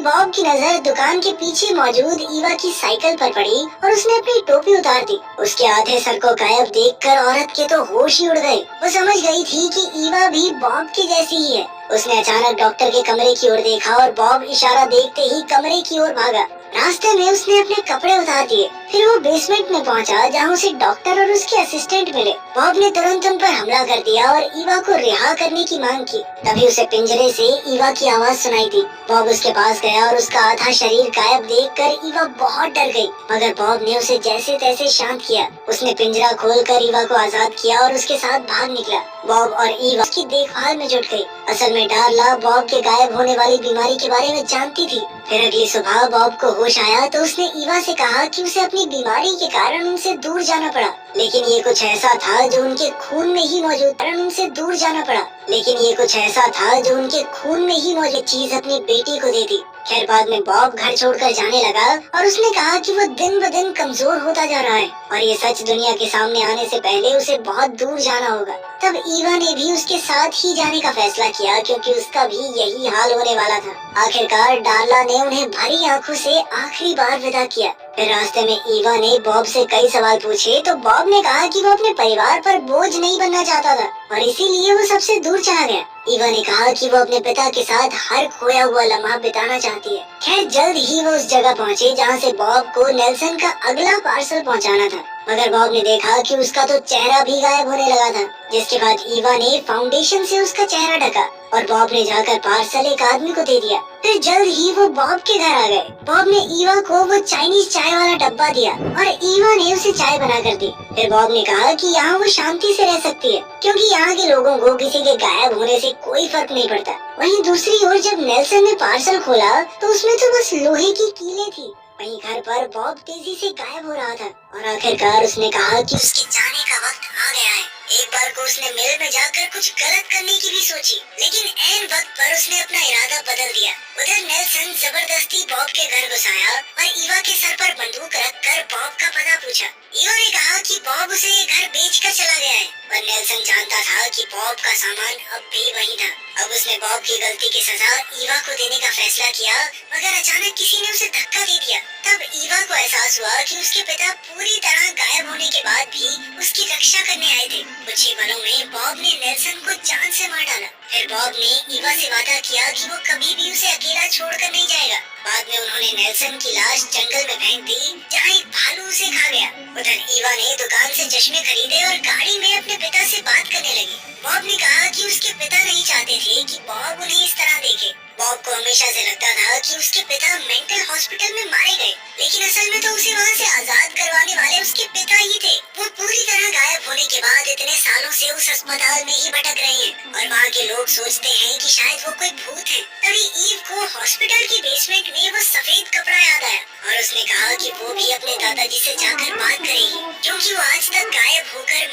Bob की नजर दुकान के पीछे मौजूद ईवा की साइकिल पर पड़ी और उसने अपनी टोपी उतार दी। उसके आधे सर को गायब देखकर औरत के तो होश ही उड़ गए। वो समझ गई थी कि ईवा भी बॉब की जैसी ही है। उसने अचानक डॉक्टर के कमरे की ओर देखा और बॉब इशारा देखते ही कमरे की ओर भागा। रास्ते में उसने अपने कपड़े उतार दिए। फिर वो बेसमेंट में पहुंचा, जहां उसे डॉक्टर और उसके असिस्टेंट मिले। बॉब ने तुरंत उन पर हमला कर दिया और ईवा को रिहा करने की मांग की। तभी उसे पिंजरे से ईवा की आवाज सुनाई दी। बॉब उसके पास गया और उसका आधा शरीर गायब देखकर ईवा बहुत डर गई, मगर बॉब ने उसे जैसे तैसे शांत किया। उसने पिंजरा खोलकर ईवा को आजाद किया और उसके साथ भाग निकला। बॉब और ईवा उसकी देखभाल में जुट गई। असल में डार्ला बॉब के गायब होने वाली बीमारी के बारे में जानती थी। फिर अगली सुबह बॉब को होश आया तो उसने ईवा से कहा कि उसे अपनी बीमारी के कारण उनसे दूर जाना पड़ा, लेकिन ये कुछ ऐसा था जो उनके खून में ही मौजूद उनसे दूर जाना पड़ा लेकिन ये कुछ ऐसा था जो उनके खून में ही मौजूद चीज अपनी बेटी को दे दी। खैर, बाद में बॉब घर छोड़कर जाने लगा और उसने कहा कि वो दिन ब दिन कमजोर होता जा रहा है और ये सच दुनिया के सामने आने से पहले उसे बहुत दूर जाना होगा। तब ईवा ने भी उसके साथ ही जाने का फैसला किया, क्योंकि उसका भी यही हाल होने वाला था। आखिरकार डार्ला ने उन्हें भरी आंखों से आखिरी बार विदा किया। फिर रास्ते में ईवा ने बॉब से कई सवाल पूछे तो बॉब ने कहा कि वो अपने परिवार पर बोझ नहीं बनना चाहता था और इसीलिए वो सबसे दूर चला गया। ईवा ने कहा कि वो अपने पिता के साथ हर खोया हुआ लम्हा बिताना चाहती है। खैर, जल्द ही वो उस जगह पहुँचे जहाँ से बॉब को नेल्सन का अगला पार्सल पहुँचाना था, मगर बॉब ने देखा कि उसका तो चेहरा भी गायब होने लगा था। जिसके बाद ईवा ने फाउंडेशन से उसका चेहरा ढका और बॉब ने जाकर पार्सल एक आदमी को दे दिया। फिर जल्द ही वो बॉब के घर आ गए। बॉब ने ईवा को वो चाइनीज चाय वाला डब्बा दिया और ईवा ने उसे चाय बना कर दी। फिर बॉब ने कहा कि यहाँ वो शांति से रह सकती है, क्योंकि यहाँ के लोगों को किसी के गायब होने से कोई फर्क नहीं पड़ता। वहीं दूसरी ओर जब नेल्सन ने पार्सल खोला तो उसमें तो बस लोहे की कीलें थी। वहीं घर पर बॉब तेजी से गायब हो रहा था और आखिरकार उसने कहा कि उसके जाने का वक्त आ गया है। एक बार को उसने मिल में जाकर कुछ गलत करने की भी सोची, लेकिन ऐन वक्त पर उसने अपना इरादा बदल दिया। उधर नेल्सन जबरदस्ती बॉब के घर घुस आया और ईवा के सर पर बंदूक रखकर बॉब का पता पूछा। ईवा ने कहा कि बॉब उसे ये घर बेचकर चला गया है, पर नेल्सन जानता था कि बॉब का सामान अब भी वहीं था। अब उसने बॉब की गलती की सजा ईवा को देने का फैसला किया, मगर अचानक किसी ने उसे धक्का दे दिया। तब ईवा को एहसास हुआ कि उसके पिता पूरी तरह गायब होने के बाद भी उसकी रक्षा करने आए थे। कुछ ही पलों में बॉब ने नेल्सन को जान से मार डाला। फिर बॉब ने ईवा से वादा किया कि वो कभी भी उसे अकेला छोड़कर नहीं जाएगा। बाद में उन्होंने नेल्सन की लाश जंगल में फेंक दी, जहाँ एक भालू उसे खा गया। उधर ईवा ने दुकान से चश्मे खरीदे और गाड़ी में अपने पिता से बात करने लगी। बॉब ने कहा कि उसके पिता नहीं चाहते थे कि बॉब उन्हें इस तरह देखे। बॉब को हमेशा से लगता था कि उसके पिता मेंटल हॉस्पिटल में मारे गए, लेकिन असल में तो उसे वहाँ से आजाद करवाने वाले उसके पिता ही थे। वो पूरी तरह गायब होने के बाद इतने सालों से उस अस्पताल में ही भटक रहे हैं और वहाँ के लोग सोचते हैं कि शायद वो कोई भूत है। तभी ईव को हॉस्पिटल के बेसमेंट में वो सफेद कपड़ा याद आया और उसने कहा कि वो भी अपने दादाजी से जाकर बात करेगी, क्योंकि वो आज तक गायब होकर